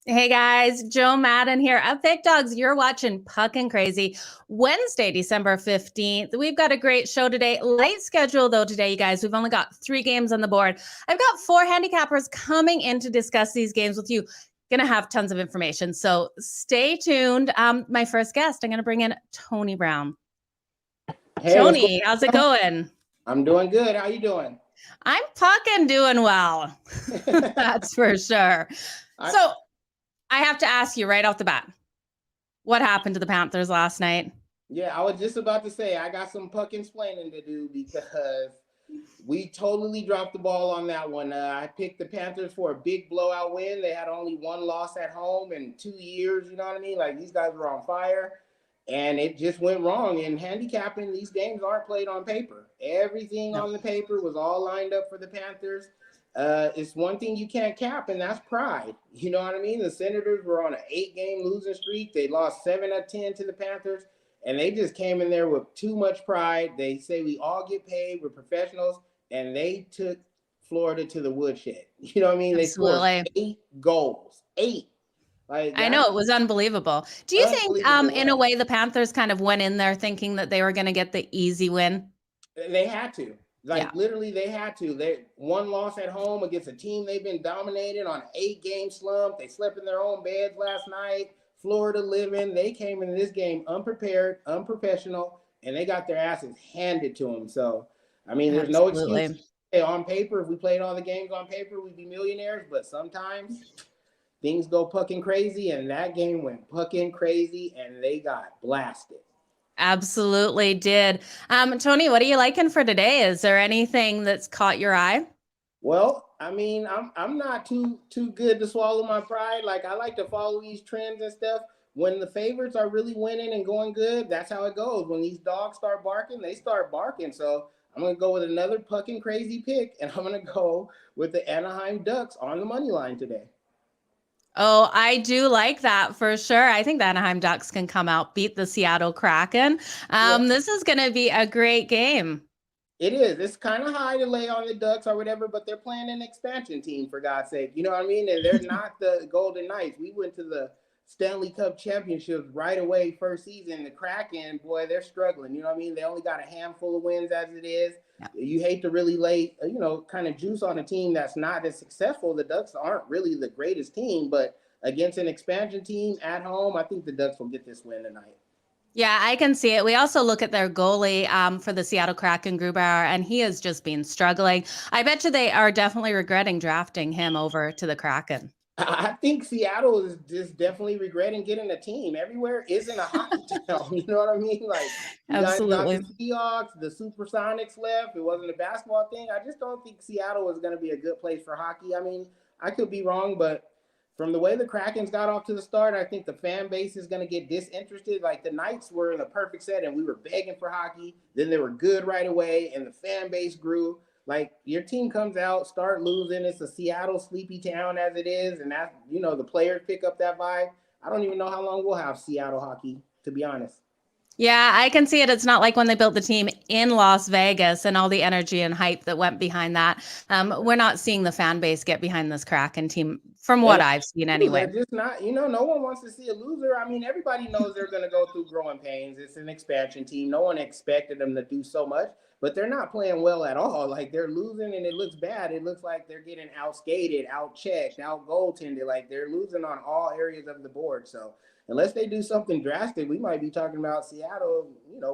Hey guys, Joe Madden here at Pick Dogs. You're watching Puckin Crazy. Wednesday, December 15th. We've got a great show today. Light schedule though today, you guys. We've only got 3 games on the board. I've got 4 handicappers coming in to discuss these games with you. Gonna have tons of information, so stay tuned. My first guest, I'm gonna bring in Tony Brown. Hey, what's going Tony, how's it on? going? I'm doing good. How you doing? I'm Puckin doing well. That's for sure. I So I have to ask you right off the bat. What happened to the Panthers last night? yeah, I was just about to say I got some puck explaining to do because we totally dropped the ball on that one. I picked the Panthers for a big blowout win. They had only one loss at home in 2 years. You know what I mean? Like these guys were on fire, and it just went wrong. And handicapping, these games aren't played on paper. Everything No. on the paper was all lined up for the Panthers. It's one thing you can't cap, and that's pride. You know what I mean? The Senators were on an 8-game losing streak. They lost 7 of 10 to the Panthers, and they just came in there with too much pride. They say we all get paid. We're professionals, and they took Florida to the woodshed. You know what I mean? They scored Absolutely. 8 goals. 8. Like I know that's it was unbelievable. Do you think, unbelievable. in a way, the Panthers kind of went in there thinking that they were going to get the easy win? They had to. Yeah, Like literally, they had to. They one loss at home against a team they've been dominated on an 8-game slump. They slept in their own beds last night. Florida living. They came into this game unprepared, unprofessional, and they got their asses handed to them. So, I mean, there's no excuse. absolutely. On paper, if we played all the games on paper, we'd be millionaires. But sometimes things go pucking crazy, and that game went pucking crazy, and they got blasted. Absolutely did. Tony, what are you liking for today? Is there anything that's caught your eye? Well, I mean, I'm not too good to swallow my pride. Like I like to follow these trends and stuff. When the favorites are really winning and going good, that's how it goes. When these dogs start barking, they start barking. So I'm gonna go with another pucking crazy pick, and I'm gonna go with the Anaheim Ducks on the money line today. Oh, I do like that for sure. I think the Anaheim Ducks can come out, beat the Seattle Kraken. Yeah, This is going to be a great game. it is. It's kind of high to lay on the Ducks or whatever, but they're playing an expansion team for God's sake. You know what I mean? And they're not the Golden Knights. We went to the Stanley Cup Championships right away first season. The Kraken, boy, they're struggling. You know what I mean? They only got a handful of wins as it is. Yeah. You hate to really lay, kind of juice on a team that's not as successful. The Ducks aren't really the greatest team, but against an expansion team at home, I think the Ducks will get this win tonight. Yeah, I can see it. We also look at their goalie for the Seattle Kraken, Grubauer, and he has just been struggling. I bet you they are definitely regretting drafting him over to the Kraken. I think Seattle is just definitely regretting getting a team. Everywhere isn't a hockey town. You know what I mean? Like you guys got the Absolutely. Seahawks, the Supersonics left. It wasn't a basketball thing. I just don't think Seattle is going to be a good place for hockey. I mean, I could be wrong, but from the way the Krakens got off to the start, I think the fan base is going to get disinterested. Like the Knights were in a perfect set, and we were begging for hockey. Then they were good right away, and the fan base grew. Like your team comes out, start losing. It's a Seattle sleepy town as it is, and that's the players pick up that vibe. I don't even know how long we'll have Seattle hockey, to be honest. Yeah, I can see it. It's not like when they built the team in Las Vegas and all the energy and hype that went behind that. We're not seeing the fan base get behind this Kraken team from And what I've seen they're anyway. just not, no one wants to see a loser. I mean, everybody knows they're going to go through growing pains. It's an expansion team. No one expected them to do so much, but they're not playing well at all. Like they're losing and it looks bad. It looks like they're getting outskated, outchecked, out goaltended. Like they're losing on all areas of the board. So unless they do something drastic, we might be talking about Seattle,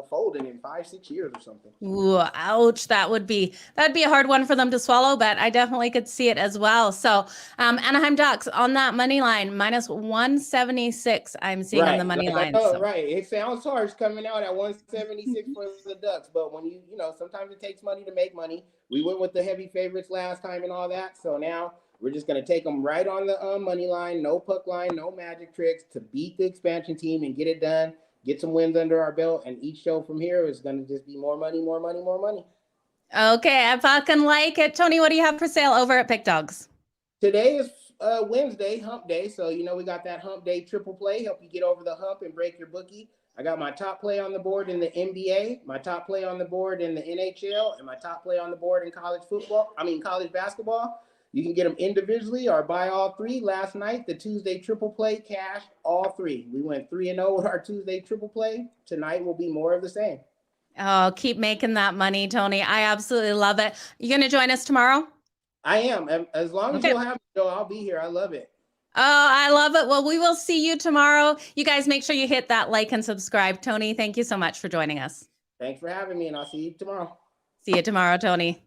folding in 5, 6 years or something. Ooh, ouch. That'd be a hard one for them to swallow, but I definitely could see it as well. So Anaheim Ducks on that money line, minus 176, I'm seeing on the Right. money Like I line. know, So right. It sounds harsh coming out at 176 for the Ducks, but when sometimes it takes money to make money. We went with the heavy favorites last time and all that. So now we're just going to take them right on the money line, no puck line, no magic tricks to beat the expansion team and get it done, get some wins under our belt. And each show from here is going to just be more money, more money, more money. okay, I fucking like it. Tony, what do you have for sale over at Pick Dogs? Today is Wednesday, hump day. So, we got that hump day triple play, help you get over the hump and break your bookie. I got my top play on the board in the NBA, my top play on the board in the NHL, and my top play on the board in college basketball. You can get them individually or buy all three. Last night, the Tuesday triple play cashed all three. We went 3-0 with our Tuesday triple play. Tonight will be more of the same. Oh, keep making that money, Tony. I absolutely love it. You going to join us tomorrow? I am. As long as you'll have me, Joe, I'll be here. I love it. Oh, I love it. Well, we will see you tomorrow. You guys make sure you hit that like and subscribe. Tony, thank you so much for joining us. Thanks for having me, and I'll see you tomorrow. See you tomorrow, Tony.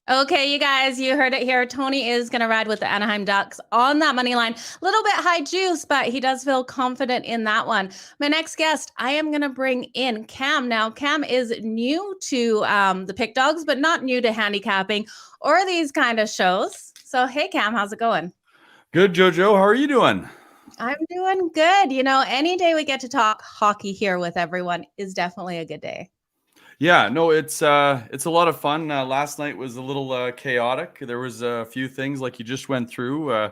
Okay, you guys, you heard it here. Tony is going to ride with the Anaheim Ducks on that money line. A little bit high juice, but he does feel confident in that one. My next guest, I am going to bring in Cam. Now, Cam is new to the Pick Dogs, but not new to handicapping or these kind of shows. So, hey, Cam, how's it going? Good, Jojo. How are you doing? I'm doing good. You know, any day we get to talk hockey here with everyone is definitely a good day. Yeah, no, it's a lot of fun. Last night was a little chaotic. There was a few things like you just went through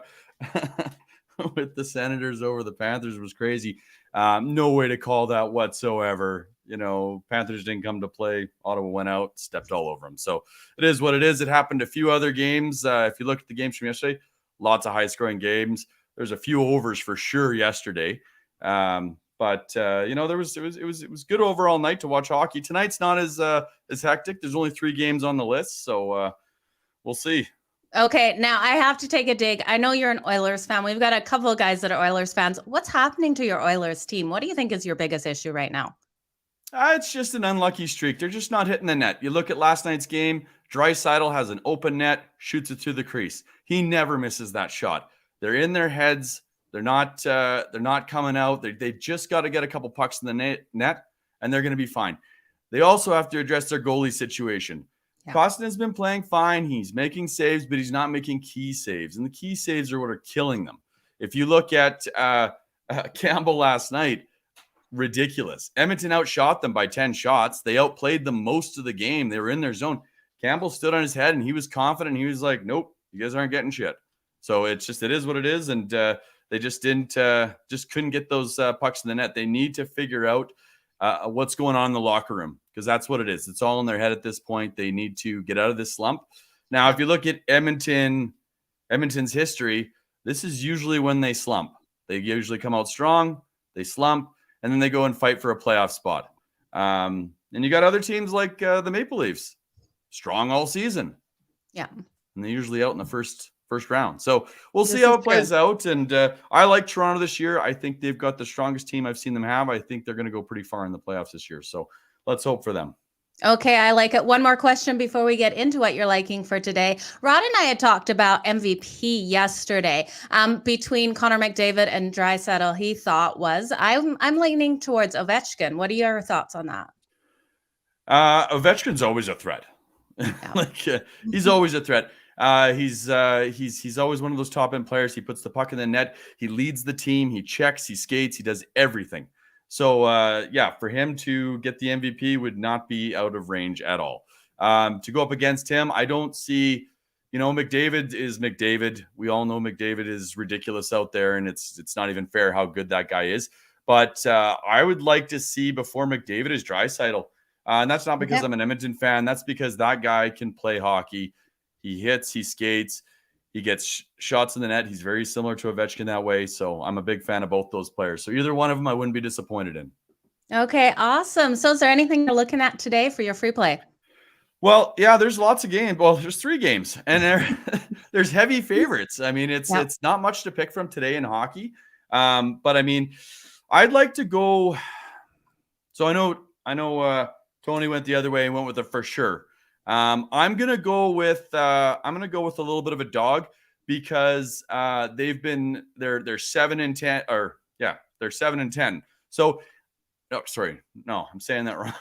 with the Senators over the Panthers was crazy. No way to call that whatsoever. You know, Panthers didn't come to play. Ottawa went out, stepped all over them. So it is what it is. It happened a few other games. If you look at the games from yesterday, lots of high-scoring games. There's a few overs for sure yesterday. But you know, it was good overall night to watch hockey. Tonight's not as hectic. There's only 3 games on the list, so we'll see. Okay, now I have to take a dig. I know you're an Oilers fan. We've got a couple of guys that are Oilers fans. What's happening to your Oilers team? What do you think is your biggest issue right now? It's just an unlucky streak. They're just not hitting the net. You look at last night's game. Draisaitl has an open net, shoots it through the crease. He never misses that shot. They're in their heads. They're not coming out. They just got to get a couple pucks in the net, and they're going to be fine. They also have to address their goalie situation. Yeah. Kostin has been playing fine. He's making saves, but he's not making key saves. And the key saves are what are killing them. If you look at Campbell last night, ridiculous. Edmonton outshot them by 10 shots. They outplayed them most of the game. They were in their zone. Campbell stood on his head, and he was confident. He was like, nope, you guys aren't getting shit. So it is what it is. And they just couldn't get those pucks in the net. They need to figure out what's going on in the locker room, because that's what it is. It's all in their head at this point. They need to get out of this slump. Now, if you look at Edmonton's history, this is usually when they slump. They usually come out strong, they slump, and then they go and fight for a playoff spot. And you got other teams like the Maple Leafs, strong all season. Yeah. And they're usually out in the first round. So we'll see how it plays out. And I like Toronto this year. I think they've got the strongest team I've seen them have. I think they're going to go pretty far in the playoffs this year. So let's hope for them. Okay, I like it. One more question before we get into what you're liking for today. Rod and I had talked about MVP yesterday between Connor McDavid and Draisaitl. He thought was I'm leaning towards Ovechkin. What are your thoughts on that? Ovechkin's always a threat. Yeah. He's always a threat. He's always one of those top end players. He puts the puck in the net. He leads the team. He checks. He skates. He does everything. So for him to get the MVP would not be out of range at all. To go up against him, I don't see. You know, McDavid is McDavid. We all know McDavid is ridiculous out there, and it's not even fair how good that guy is. But I would like to see before McDavid is Draisaitl, and that's not because I'm an Edmonton fan. That's because that guy can play hockey. He hits, he skates, he gets shots in the net. He's very similar to Ovechkin that way. So I'm a big fan of both those players. So either one of them I wouldn't be disappointed in. Okay, awesome. So is there anything you're looking at today for your free play? Well, yeah, there's lots of games. Well, there's 3 games, and there's heavy favorites. I mean, it's not much to pick from today in hockey. But I mean, I'd like to go. So I know Tony went the other way and went with it for sure. I'm gonna go with a little bit of a dog because they're 7-10 or they're 7-10. So I'm saying that wrong.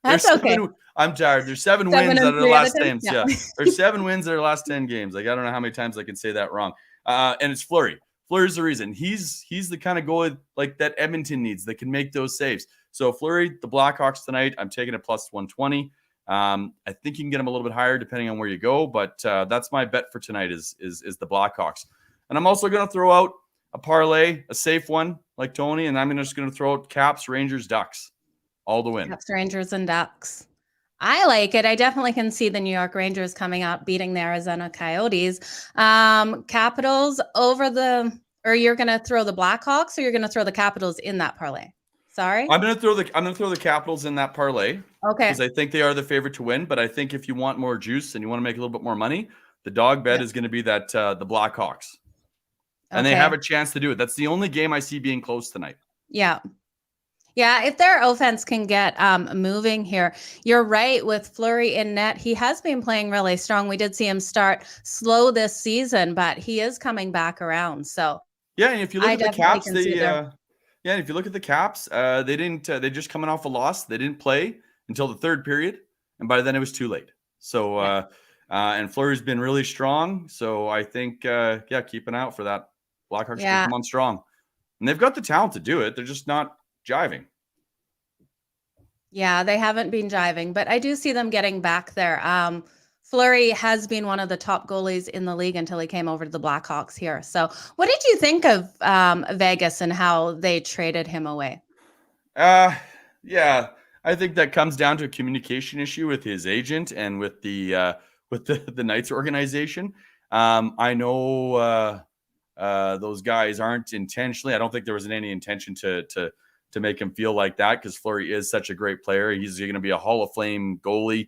That's okay. I'm tired. There's 7 wins out of their last 10. Yeah. There's 7 wins out of their last 10 games. Like I don't know how many times I can say that wrong. And it's Fleury. Fleury's the reason. He's the kind of goalie like that Edmonton needs that can make those saves. So Fleury, the Blackhawks tonight, I'm taking it plus 120. I think you can get them a little bit higher depending on where you go, but that's my bet for tonight is the Blackhawks. And I'm also going to throw out a parlay, a safe one like Tony, and I'm just going to throw out Caps, Rangers, Ducks, all the win. Caps, Rangers, and Ducks. I like it. I definitely can see the New York Rangers coming out, beating the Arizona Coyotes. Capitals over the, or you're going to throw the Blackhawks, or you're going to throw the Capitals in that parlay? Sorry. I'm gonna throw the Capitals in that parlay Okay. because I think they are the favorite to win. But I think if you want more juice and you want to make a little bit more money, the dog bet is going to be that the Blackhawks, and they have a chance to do it. That's the only game I see being close tonight. Yeah. Yeah, if their offense can get moving here, you're right with Fleury in net. He has been playing really strong. We did see him start slow this season, but he is coming back around. So yeah, and if you look I at the definitely Caps, can see there. yeah, and if you look at the Caps, they didn't. They just coming off a loss. They didn't play until the third period, and by then it was too late. So and Fleury's been really strong. So I think keep an eye out for that. Blackhawks can come on strong, and they've got the talent to do it. They're just not jiving. Yeah, they haven't been jiving, but I do see them getting back there. Fleury has been one of the top goalies in the league until he came over to the Blackhawks here. So what did you think of Vegas and how they traded him away? Yeah, I think that comes down to a communication issue with his agent and with the Knights organization. I know those guys aren't intentionally. I don't think there was any intention to make him feel like that because Fleury is such a great player. He's going to be a Hall of Fame goalie.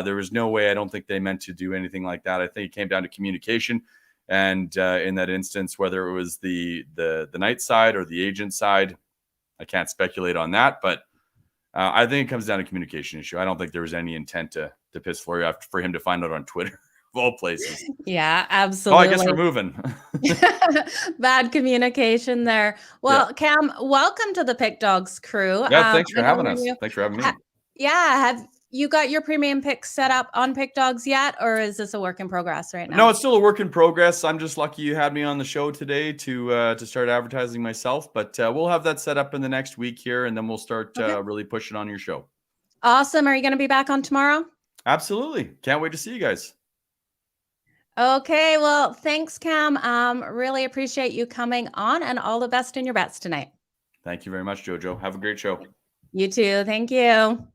There was no way. I don't think they meant to do anything like that. I think it came down to communication. And in that instance, whether it was the Knights side or the agent side, I can't speculate on that. But I think it comes down to communication issue. I don't think there was any intent to piss Fleury off for him to find out on Twitter. Of all places. Yeah, absolutely. Oh, I guess we're moving. Bad communication there. Well, Cam, welcome to the Pick Dogs crew. Yeah, thanks for having us. Thanks for having me. Have you got your premium picks set up on Pick Dogs yet, or is this a work in progress right now? No, it's still a work in progress. I'm just lucky you had me on the show today to start advertising myself, but we'll have that set up in the next week here, and then we'll start really pushing on your show. Awesome. Are you going to be back on tomorrow? Absolutely. Can't wait to see you guys. Okay, well, thanks, Cam. Really appreciate you coming on, and all the best in your bets tonight. Thank you very much, JoJo. Have a great show. You too. Thank you.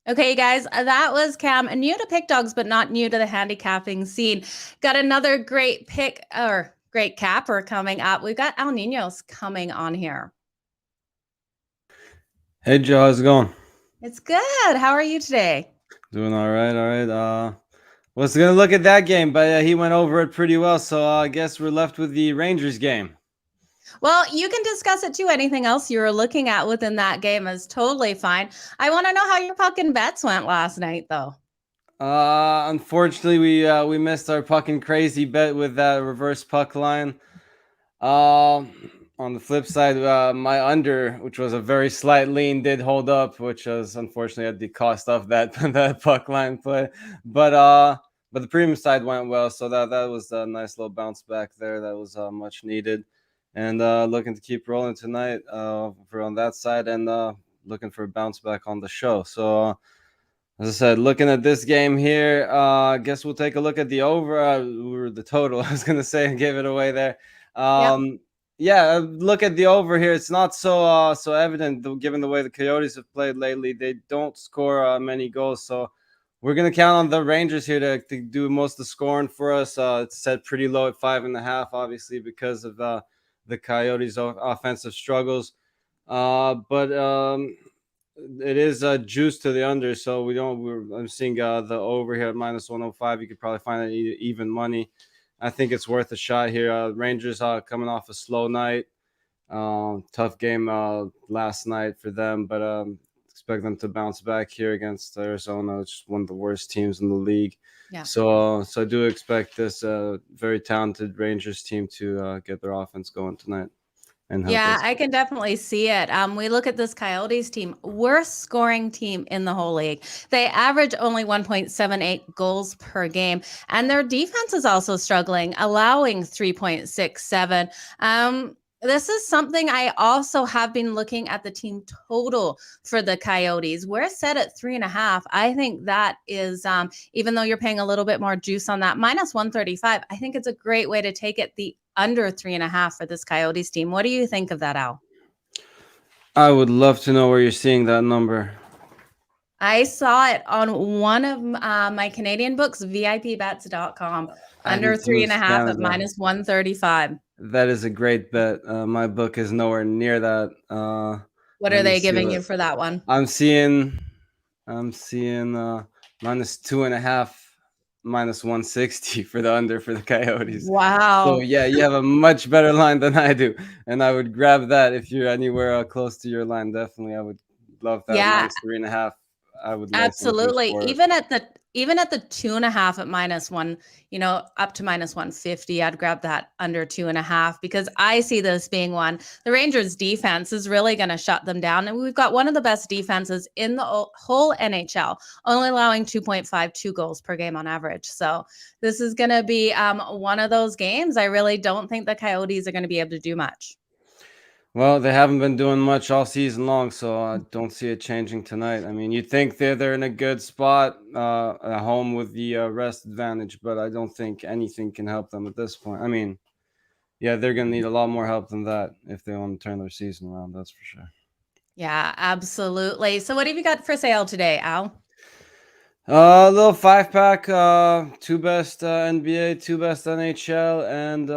Okay, guys, that was Cam, new to Pick Dogs, but not new to the handicapping scene. Got another great pick or great capper coming up. We've got El Nino's coming on here. Hey, Joe, how's it going? It's good. How are you today? Doing all right. Was going to look at that game, but he went over it pretty well. So I guess we're left with the Rangers game. Well, you can discuss it too. Anything else you were looking at within that game is totally fine. I want to know how your Puckin bets went last night, though. Unfortunately, we missed our Puckin crazy bet with that reverse puck line. On the flip side, my under, which was a very slight lean, did hold up, which was unfortunately at the cost of that puck line play. But the premium side went well, so that was a nice little bounce back there. That was much needed, and looking to keep rolling tonight for on that side, and looking for a bounce back on the show. So as I said, looking at this game here, I guess we'll take a look at the over or the total. I was gonna say and gave it away there. Yeah, look at the over here. It's not so evident given the way the Coyotes have played lately. They don't score many goals, so we're gonna count on the Rangers here to do most of the scoring for us. It's set pretty low at 5.5, obviously because of the Coyotes' offensive struggles. But it is juice to the under, so I'm seeing the over here at -105. You could probably find it even money. I think it's worth a shot here. Rangers coming off a slow night. Tough game last night for them, but expect them to bounce back here against Arizona, which is one of the worst teams in the league. Yeah. So I do expect this very talented Rangers team to get their offense going tonight. Yeah, I can definitely see it. We look at this Coyotes team, worst scoring team in the whole league. They average only 1.78 goals per game, and their defense is also struggling, allowing 3.67. This is something I also have been looking at the team total for the Coyotes. We're set at 3.5. I think that is, even though you're paying a little bit more juice on that, -135, I think it's a great way to take it the under 3.5 for this Coyotes team. What do you think of that, Al? I would love to know where you're seeing that number. I saw it on one of my Canadian books, VIPbets.com, I under do too, it's 3.5 at Canada. -135. That is a great bet. My book is nowhere near that. What Let are me they see giving what you for that one? I'm seeing. I'm seeing -2.5, -160 for the under for the Coyotes. So Wow. yeah, you have a much better line than I do, and I would grab that if you're anywhere close to your line. Definitely, I would love that Yeah, -3.5. I would license you absolutely. for it. Even at the 2.5 at -1, up to -150, I'd grab that under 2.5 because I see this being one. The Rangers defense is really going to shut them down. And we've got one of the best defenses in the whole NHL, only allowing 2.52 goals per game on average. So this is going to be one of those games. I really don't think the Coyotes are going to be able to do much. Well, they haven't been doing much all season long, so I don't see it changing tonight. I mean, you'd think they're in a good spot at home with the rest advantage, but I don't think anything can help them at this point. I mean, yeah, they're going to need a lot more help than that if they want to turn their season around, that's for sure. Yeah, absolutely. So what have you got for sale today, Al? A little 5-pack, 2 best NBA, 2 best NHL, and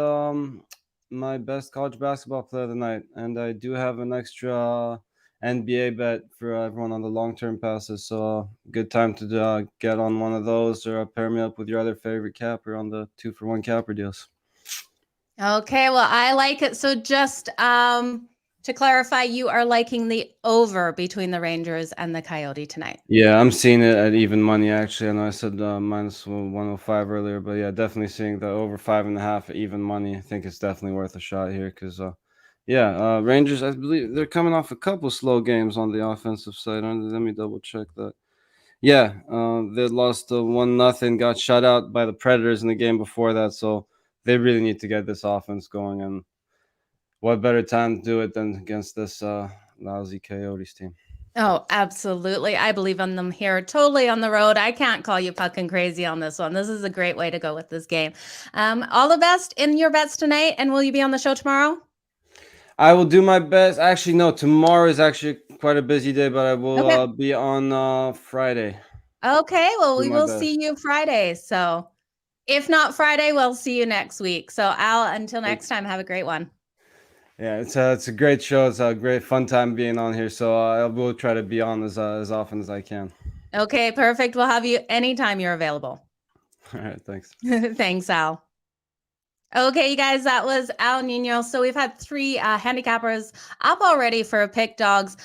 my best college basketball player of the night. And I do have an extra NBA bet for everyone on the long-term passes. So good time to get on one of those or pair me up with your other favorite capper on the 2-for-1 capper deals. Okay, well, I like it. So just to clarify, you are liking the over between the Rangers and the Coyote tonight. Yeah, I'm seeing it at even money, actually. I know I said -105 earlier, but yeah, definitely seeing the over 5.5 at even money. I think it's definitely worth a shot here because, Rangers, I believe they're coming off a couple slow games on the offensive side. Let me double check that. Yeah, they lost 1-0, got shut out by the Predators in the game before that, so they really need to get this offense going. And what better time to do it than against this lousy Coyotes team? Oh, absolutely. I believe in them here. Totally on the road. I can't call you Puckin crazy on this one. This is a great way to go with this game. All the best in your bets tonight. And will you be on the show tomorrow? I will do my best. Actually, no, tomorrow is actually quite a busy day, but I will Okay. be on Friday. Okay. Well, Do we my will best. see you Friday. So if not Friday, we'll see you next week. So Al, until next time, have a great one. Yeah, it's a great show. It's a great fun time being on here. So I will try to be on as often as I can. Okay, perfect. We'll have you anytime you're available. All right, thanks. Thanks, Al. Okay, you guys, that was Al Nino. So we've had 3 handicappers up already for pick dogs.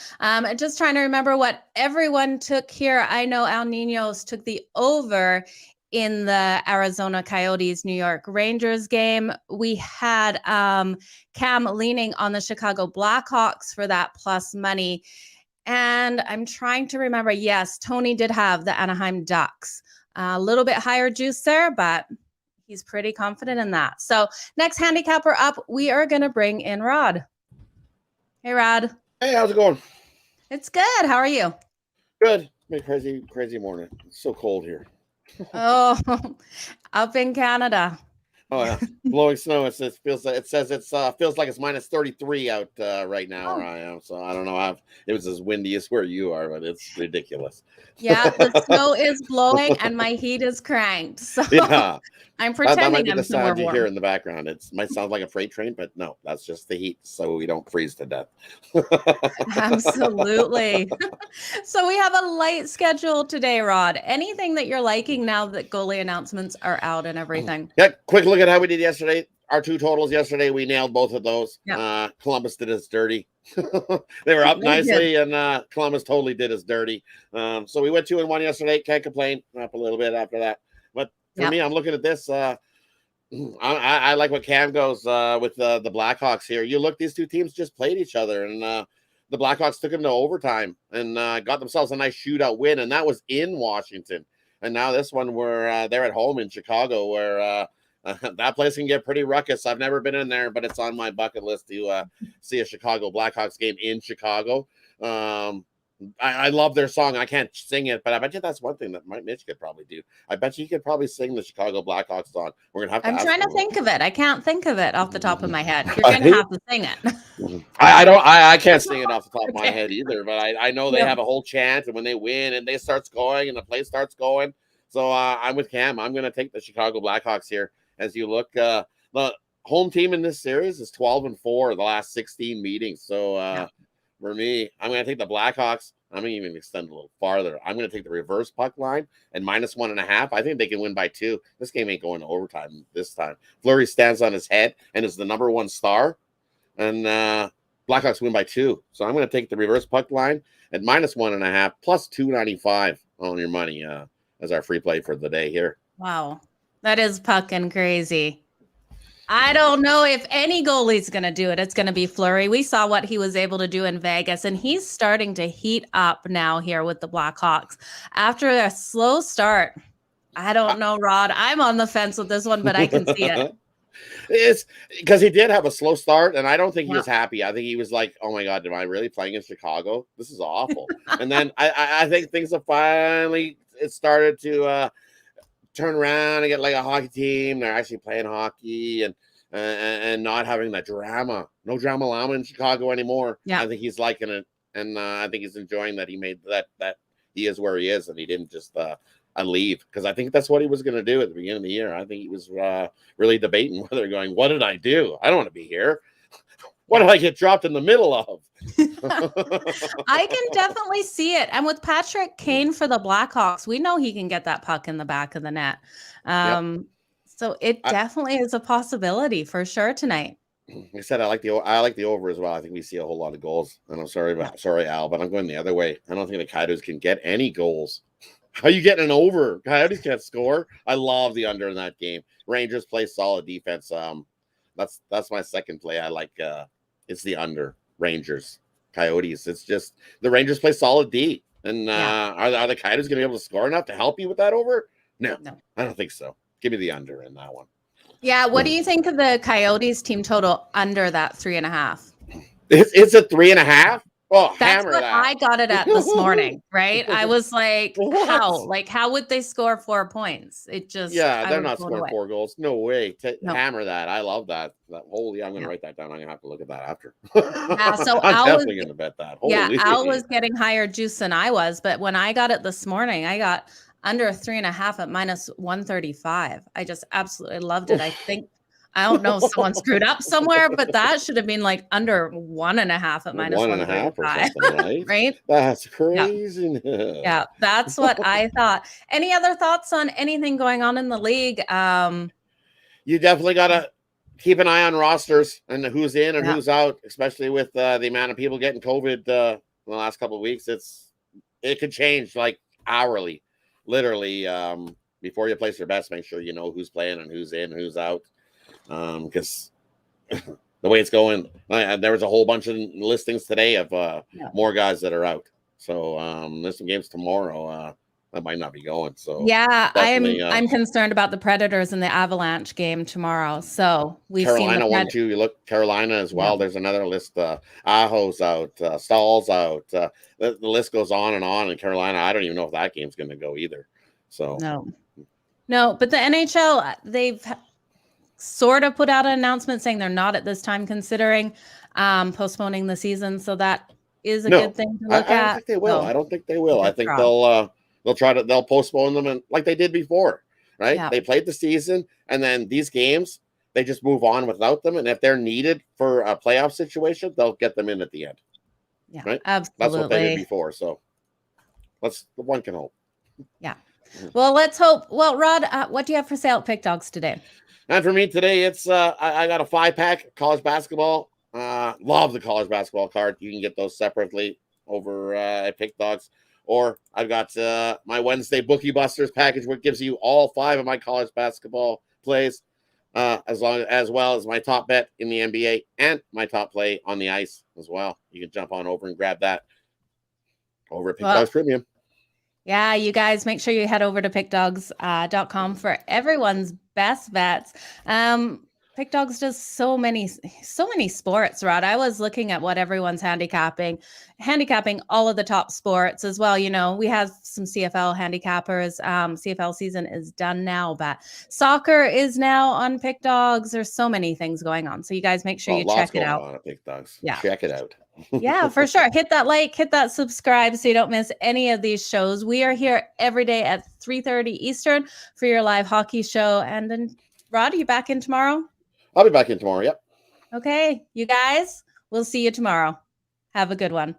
Just trying to remember what everyone took here. I know Al Nino's took the over in the Arizona Coyotes New York Rangers game. We had Cam leaning on the Chicago Blackhawks for that plus money. And I'm trying to remember, yes, Tony did have the Anaheim Ducks. A little bit higher juice there, but he's pretty confident in that. So next handicapper up, we are going to bring in Rod. Hey, Rod. Hey, how's it going? It's good. How are you? Good. It's been a crazy morning. It's so cold here. Oh, up in Canada. Oh yeah, blowing snow. It feels like it's -33 out right now where I am. So I don't know how it was as windy as where you are, but it's ridiculous. Yeah, the snow is blowing and my heat is cranked. So Yeah, I'm that might pretending be I'm the somewhere sound you hear warm. in the background. It might sound like a freight train, but no, that's just the heat, so we don't freeze to death. Absolutely. So we have a light schedule today, Rod. Anything that you're liking now that goalie announcements are out and everything? Yeah, quick look at how we did yesterday. Our 2 totals yesterday, we nailed both of those. Yeah. Columbus did us dirty. They were up They did. nicely, and Columbus totally did us dirty. So we went 2-1 yesterday. Can't complain. Up a little bit after that. But for me, I'm looking at this. I like what Cam goes with the Blackhawks here. You look, these 2 teams just played each other, and the Blackhawks took them to overtime and got themselves a nice shootout win, and that was in Washington. And now this one, where they're at home in Chicago, where that place can get pretty ruckus. I've never been in there, but it's on my bucket list to see a Chicago Blackhawks game in Chicago. I love their song. I can't sing it, but I bet you that's one thing that Mitch could probably do. I bet you he could probably sing the Chicago Blackhawks song. We're gonna have to. I'm trying to think of it. I can't think of it off the top of my head. You're I gonna hate- have to sing it. I can't sing it off the top of my Okay. head either, but I know they Yep. have a whole chant, and when they win and they starts going and the play starts going. So I'm with Cam. I'm going to take the Chicago Blackhawks here. As you look, the home team in this series is 12-4 the last 16 meetings. So for me, I'm going to take the Blackhawks. I'm going to even extend a little farther. I'm going to take the reverse puck line and -1.5. I think they can win by 2. This game ain't going to overtime this time. Fleury stands on his head and is the number 1 star. And Blackhawks win by 2. So I'm going to take the reverse puck line at -1.5 plus 295 on your money as our free play for the day here. Wow. That is Puckin crazy. I don't know if any goalie's going to do it. It's going to be Fleury. We saw what he was able to do in Vegas, and he's starting to heat up now here with the Blackhawks. After a slow start, I don't know, Rod. I'm on the fence with this one, but I can see it. It's because he did have a slow start, and I don't think he was happy. I think he was like, "Oh my God, am I really playing in Chicago? This is awful." And then I think things have finally started to turn around and get like a hockey team. They're actually playing hockey and not having that drama. No drama llama in Chicago anymore. Yeah. I think he's liking it, and I think he's enjoying that he made that he is where he is, and he didn't just leave, because I think that's what he was going to do at the beginning of the year. I think he was really debating whether going, what did I do? I don't want to be here. What did I get dropped in the middle of? I can definitely see it. And with Patrick Kane for the Blackhawks, we know he can get that puck in the back of the net. So it definitely is a possibility for sure tonight. I said I like the over as well. I think we see a whole lot of goals. And I'm sorry, Al, but I'm going the other way. I don't think the Coyotes can get any goals. How are you getting an over? Coyotes can't score. I love the under in that game. Rangers play solid defense. That's my second play. I like it's the under. Rangers, Coyotes. It's just the Rangers play solid D. And are the Coyotes going to be able to score enough to help you with that over? No, I don't think so. Give me the under in that one. Yeah. What do you think of the Coyotes team total under that 3.5? It's a 3.5. Oh, that's what I got it at this morning, right? I was like, how? Like, how would they score 4 points? It just they're not scoring 4 goals. No way. Hammer that. I love that. Holy, I'm going to write that down. I'm going to have to look at that after. So I'm definitely going to bet that. Holy. Al was getting higher juice than I was, but when I got it this morning, I got under 3.5 at -135. I just absolutely loved it. I don't know if someone screwed up somewhere, but that should have been like under 1.5 at -135, right? That's crazy. Yeah, that's what I thought. Any other thoughts on anything going on in the league? You definitely got to keep an eye on rosters and who's in and who's out, especially with the amount of people getting COVID in the last couple of weeks. It could change like hourly, literally. Before you place your bets, make sure you know who's playing and who's in, who's out. Because the way it's going, there was a whole bunch of listings today of more guys that are out. So there's some games tomorrow that might not be going. So I'm concerned about the Predators and the Avalanche game tomorrow. So we've Carolina seen one too. You look Carolina as well. There's another list. Aho's out, Stahl's out. The list goes on, and Carolina, I don't even know if that game's going to go either. So no, but the NHL, they've sort of put out an announcement saying they're not at this time considering postponing the season. So that is a good thing to look at. I don't think they will. I don't think they will. I think they'll postpone them, and like they did before, right? Yeah. They played the season, and then these games, they just move on without them. And if they're needed for a playoff situation, they'll get them in at the end. Yeah, right? Absolutely. That's what they did before. So one can hope. Yeah. Well, let's hope. Well, Rod, what do you have for sale at Pick Dogs today? And for me today, it's I got a 5-pack college basketball. Love the college basketball card. You can get those separately over at Pick Dogs. Or I've got my Wednesday Bookie Busters package, which gives you all 5 of my college basketball plays, as well as my top bet in the NBA and my top play on the ice as well. You can jump on over and grab that over at Pick Dogs Premium. Yeah, you guys make sure you head over to pickdogs.com for everyone's best bets. Pick Dogs does so many sports, Rod. I was looking at what everyone's handicapping all of the top sports as well. You know, we have some CFL handicappers. CFL season is done now, but soccer is now on Pick Dogs. There's so many things going on. So you guys make sure you check it out. On at Pick Dogs. Yeah. Check it out. Yeah, for sure. Hit that like, hit that subscribe so you don't miss any of these shows. We are here every day at 3:30 Eastern for your live hockey show. And then, Rod, are you back in tomorrow? I'll be back in tomorrow. Yep. Okay, you guys, we'll see you tomorrow. Have a good one.